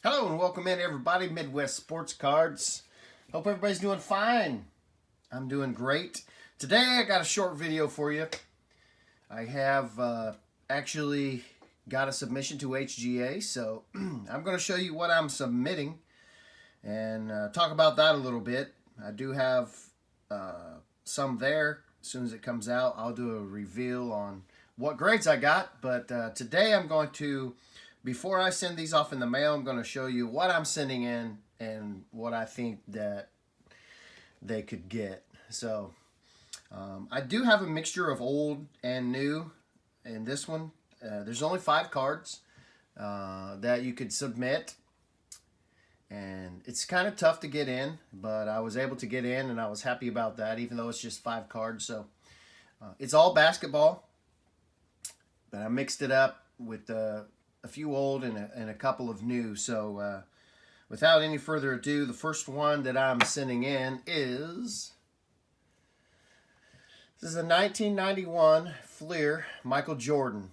Hello and welcome in everybody, Midwest Sports Cards. Hope everybody's doing fine. I'm doing great. Today I got a short video for you. I have actually got a submission to HGA, so I'm going to show you what I'm submitting and talk about that a little bit. I do have some there. As soon as it comes out, I'll do a reveal on what grades I got, but today I'm going to, before I send these off in the mail, I'm going to show you what I'm sending in and what I think that they could get. So I do have a mixture of old and new in this one. There's only 5 cards that you could submit, and it's kind of tough to get in, but I was able to get in and I was happy about that, even though it's just 5 cards. So it's all basketball, but I mixed it up with a few old and a couple of new. So without any further ado, the first one that I'm sending in is, this is a 1991 Fleer Michael Jordan.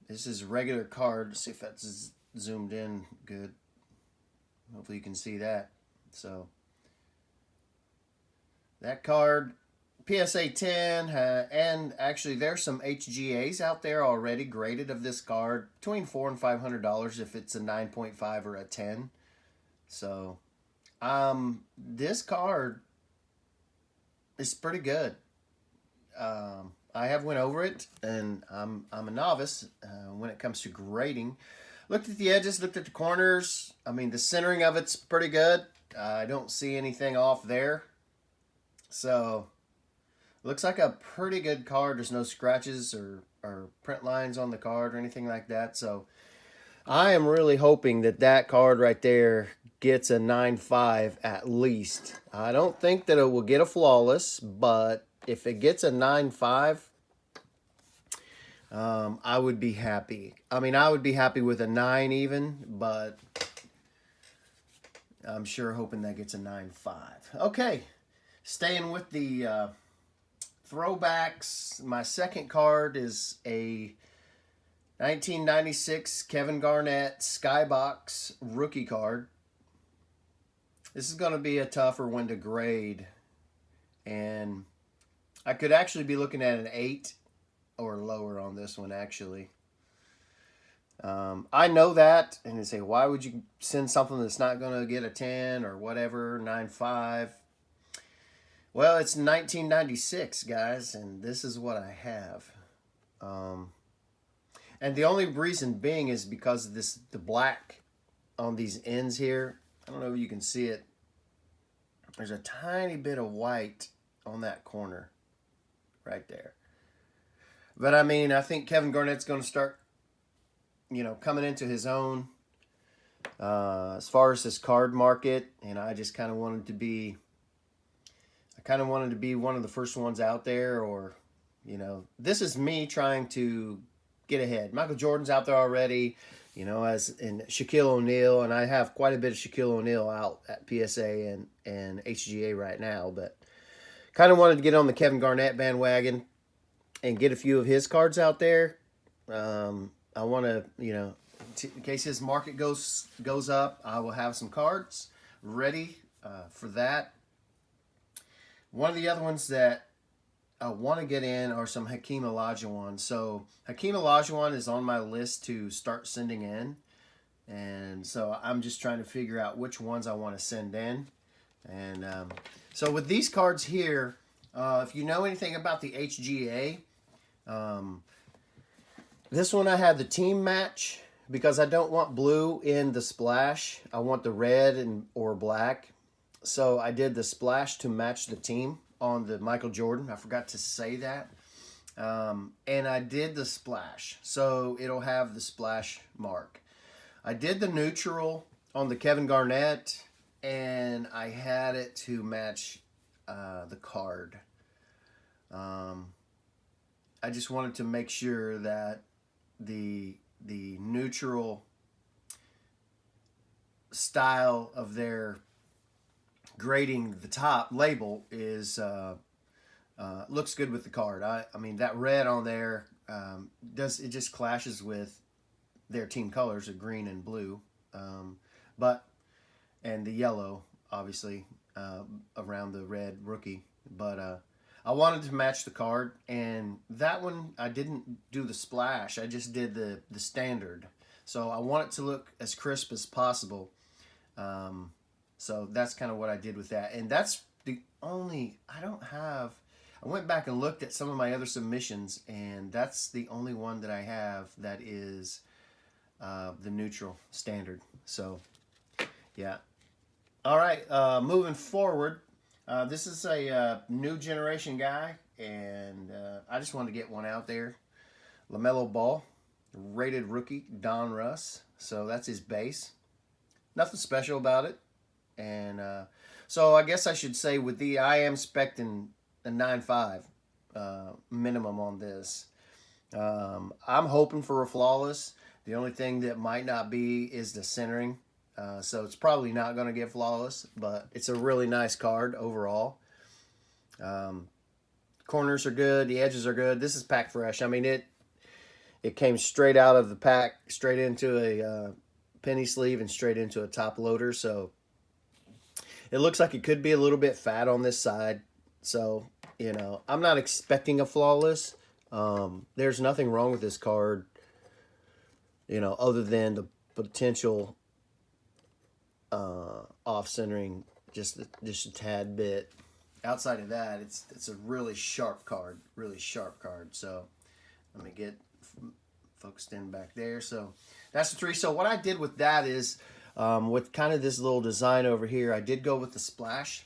This is a regular card. Let's see if that's zoomed in good. Hopefully you can see that. So that card, PSA 10, and actually there's some HGAs out there already graded of this card, between $400 and $500 if it's a 9.5 or a 10. So this card is pretty good. I have went over it, and I'm a novice when it comes to grading. Looked at the edges, looked at the corners. I mean, the centering of it's pretty good. I don't see anything off there. So looks like a pretty good card. There's no scratches or print lines on the card or anything like that. So I am really hoping that that card right there gets a 9.5 at least. I don't think that it will get a flawless, but if it gets a 9.5, I would be happy. I mean, I would be happy with a 9 even, but I'm sure hoping that gets a 9.5. Okay, staying with the throwbacks, my second card is a 1996 Kevin Garnett Skybox rookie card. This is going to be a tougher one to grade, and I could actually be looking at an 8 or lower on this one, actually. I know that, and they say, why would you send something that's not going to get a 10 or whatever, 9.5? Well, it's 1996, guys, and this is what I have. And the only reason being is because of the black on these ends here. I don't know if you can see it. There's a tiny bit of white on that corner right there. But, I mean, I think Kevin Garnett's going to start, coming into his own as far as this card market, and I just kind of wanted to be one of the first ones out there, or, this is me trying to get ahead. Michael Jordan's out there already, as in Shaquille O'Neal, and I have quite a bit of Shaquille O'Neal out at PSA and HGA right now, but kind of wanted to get on the Kevin Garnett bandwagon and get a few of his cards out there. I want to, in case his market goes up, I will have some cards ready for that. One of the other ones that I want to get in are some Hakeem Olajuwon. So Hakeem Olajuwon is on my list to start sending in, and so I'm just trying to figure out which ones I want to send in. And so with these cards here, if you know anything about the HGA, this one I had the team match because I don't want blue in the splash. I want the red or black. So I did the splash to match the team on the Michael Jordan. I forgot to say that. And I did the splash, so it'll have the splash mark. I did the neutral on the Kevin Garnett, and I had it to match the card. I just wanted to make sure that the neutral style of their grading the top label is looks good with the card. I mean, that red on there just clashes with their team colors of green and blue. but and the yellow, obviously, around the red rookie. But I wanted to match the card, and that one I didn't do the splash. I just did the standard. So I want it to look as crisp as possible. So that's kind of what I did with that, and that's the only I don't have. I went back and looked at some of my other submissions, and that's the only one that I have that is the neutral standard. So yeah. All right, moving forward, this is a new generation guy, and I just wanted to get one out there. LaMelo Ball, rated rookie, Don Russ. So that's his base. Nothing special about it. And so I guess I should say I am expecting a 9.5 minimum on this. I'm hoping for a flawless. The only thing that might not be is the centering. So it's probably not going to get flawless, but it's a really nice card overall. Corners are good. The edges are good. This is packed fresh. I mean, it came straight out of the pack, straight into a penny sleeve and straight into a top loader. So it looks like it could be a little bit fat on this side. So, you know, I'm not expecting a flawless. There's nothing wrong with this card, you know, other than the potential off-centering just a tad bit. Outside of that, it's a really sharp card, So let me get focused in back there. So that's the 3. So what I did with that is with kind of this little design over here, I did go with the splash.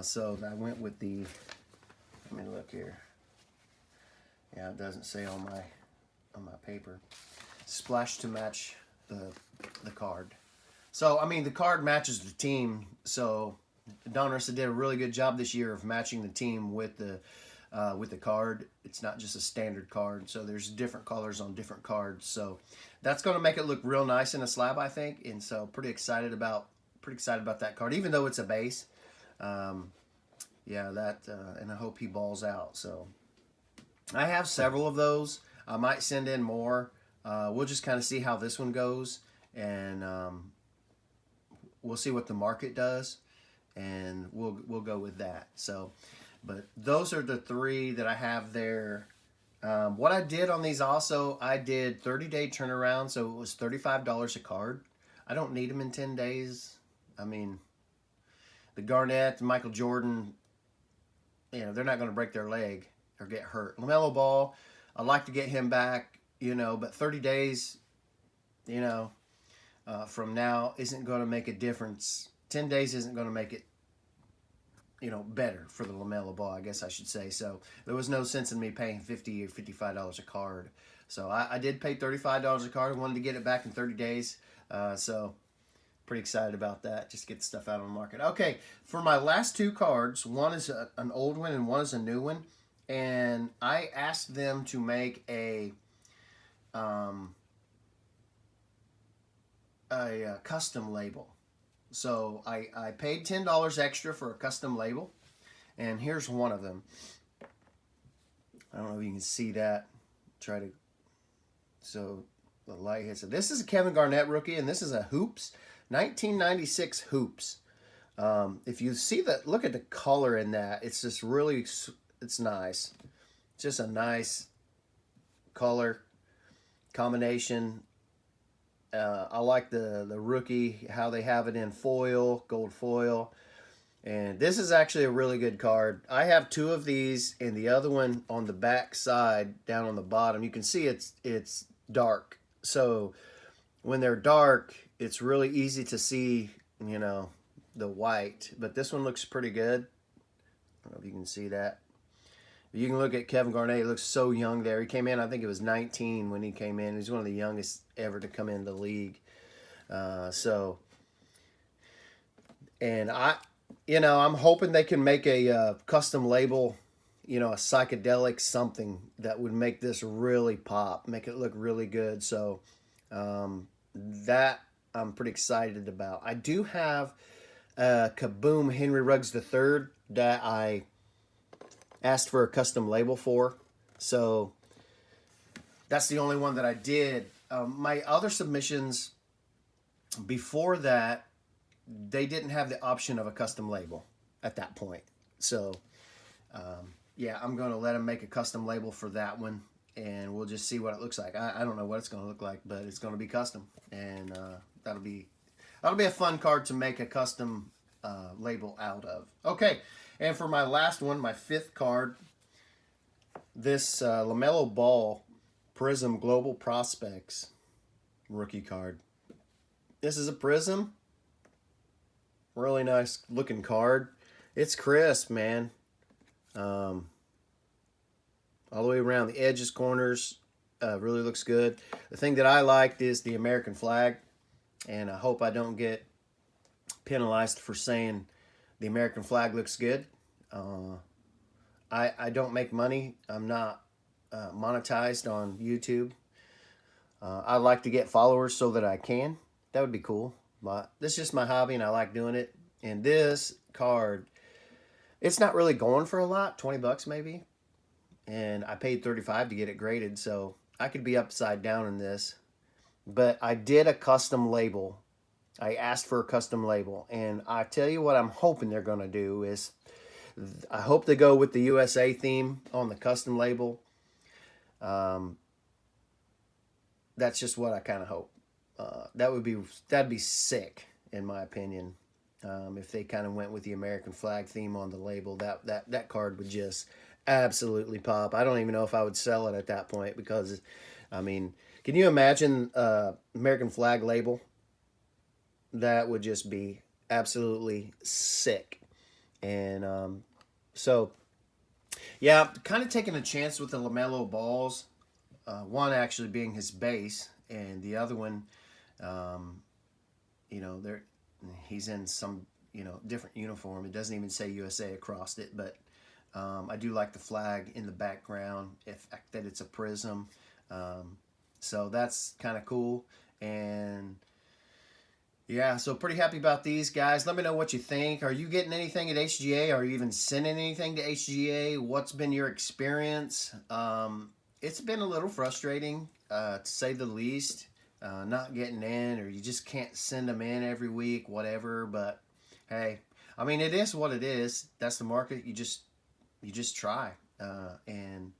So I went with the, let me look here. Yeah, it doesn't say on my paper. Splash to match the card. So, I mean, the card matches the team. So, Don Russa did a really good job this year of matching the team with the card. It's not just a standard card. So, there's different colors on different cards. So, that's going to make it look real nice in a slab, I think. And so, pretty excited about that card, even though it's a base. Yeah, and I hope he balls out. So, I have several of those. I might send in more. We'll just kind of see how this one goes, and we'll see what the market does, and we'll go with that. So, but those are the 3 that I have there. What I did on these also, I did 30-day turnaround, so it was $35 a card. I don't need them in 10 days. I mean, the Garnett, the Michael Jordan, you know, they're not going to break their leg or get hurt. LaMelo Ball, I'd like to get him back, you know, but 30 days, you know, from now isn't going to make a difference. 10 days isn't going to make it, you know, better for the LaMelo Ball, I guess I should say. So there was no sense in me paying $50 or $55 a card. So I did pay $35 a card. I wanted to get it back in 30 days. So pretty excited about that. Just get the stuff out on the market. Okay, for my last 2 cards, one is an old one and one is a new one. And I asked them to make a custom label. So I paid $10 extra for a custom label, and here's one of them. I don't know if you can see that. So the light hits it. This is a Kevin Garnett rookie, and this is a Hoops, 1996 Hoops. If you see that, look at the color in that. It's just really, it's nice. It's just a nice color combination. I like the rookie, how they have it in foil, gold foil. And this is actually a really good card. I have 2 of these, and the other one on the back side, down on the bottom, you can see it's dark. So when they're dark, it's really easy to see, you know, the white. But this one looks pretty good. I don't know if you can see that. You can look at Kevin Garnett. He looks so young there. He came in, I think it was 19 when he came in. He's one of the youngest ever to come into the league. And I'm hoping they can make a custom label, you know, a psychedelic something that would make this really pop, make it look really good. So that I'm pretty excited about. I do have Kaboom Henry Ruggs III that I asked for a custom label for. So that's the only one that I did. My other submissions, before that, they didn't have the option of a custom label at that point. So, yeah, I'm going to let them make a custom label for that one, and we'll just see what it looks like. I don't know what it's going to look like, but it's going to be custom, and that'll be a fun card to make a custom label out of. Okay, and for my last one, my fifth card, this LaMelo Ball Prism Global Prospects rookie card. This is a Prism. Really nice looking card. It's crisp, man. All the way around the edges, corners, really looks good. The thing that I liked is the American flag, and I hope I don't get penalized for saying the American flag looks good. I don't make money. I'm not monetized on YouTube. I like to get followers so that I can. That would be cool. But this is just my hobby, and I like doing it. And this card, it's not really going for a lot, 20 bucks maybe. And I paid 35 to get it graded, so I could be upside down in this. But I did a custom label. I asked for a custom label, and I tell you what I'm hoping they're going to do is I hope they go with the USA theme on the custom label. That's just what I kind of hope. That'd be sick in my opinion. If they kind of went with the American flag theme on the label, that card would just absolutely pop. I don't even know if I would sell it at that point because, I mean, can you imagine American flag label? That would just be absolutely sick. And so, yeah, kind of taking a chance with the LaMelo balls. One actually being his base, and the other one, you know, he's in some, you know, different uniform. It doesn't even say USA across it, but I do like the flag in the background, that it's a prism. So that's kind of cool. And yeah, so pretty happy about these guys. Let me know what you think. Are you getting anything at HGA? Are you even sending anything to HGA? What's been your experience? It's been a little frustrating, to say the least, not getting in, or you just can't send them in every week, whatever. But hey, I mean, it is what it is. That's the market. You just try, and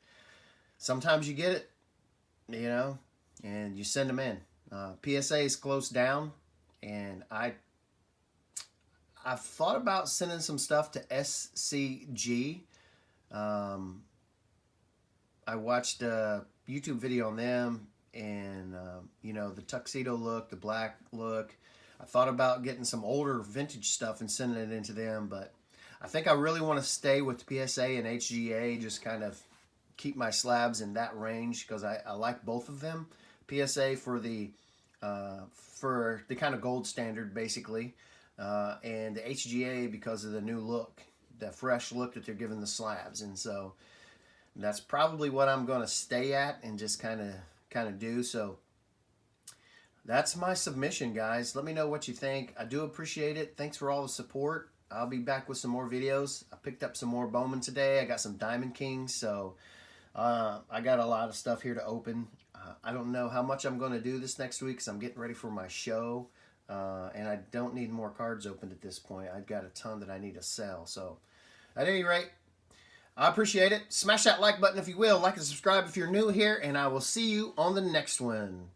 sometimes you get it, you know, and you send them in. PSA is closed down, and I've thought about sending some stuff to SCG. I watched a YouTube video on them, and you know, the tuxedo look, the black look. I thought about getting some older vintage stuff and sending it into them, but I think I really want to stay with PSA and HGA, just kind of keep my slabs in that range because I like both of them. PSA for the kind of gold standard, basically, and the HGA because of the new look, the fresh look that they're giving the slabs, and so that's probably what I'm going to stay at and just kind of do. So that's my submission, guys. Let me know what you think. I do appreciate it. Thanks for all the support. I'll be back with some more videos. I picked up some more Bowman today. I got some Diamond Kings, so I got a lot of stuff here to open. I don't know how much I'm going to do this next week because I'm getting ready for my show, and I don't need more cards opened at this point. I've got a ton that I need to sell. So at any rate, I appreciate it. Smash that like button if you will. Like and subscribe if you're new here, and I will see you on the next one.